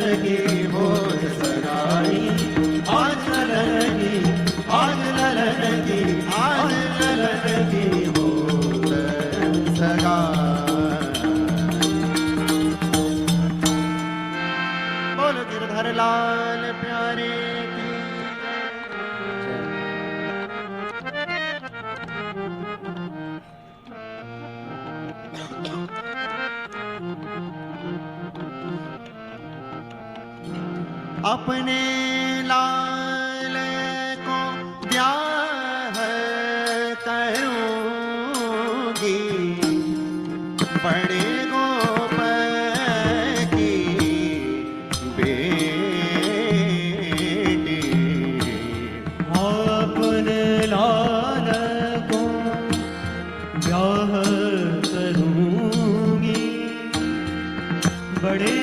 लगी हो सगाई, आज न लगी, आज न लगी, आज न लगी हो सगाई। बोल गिरधर लाल प्यारे की अपने लाल को ब्याह करूंगी, बड़े गोपाल की बेटी। अपने लाल को ब्याह करूंगी, बड़े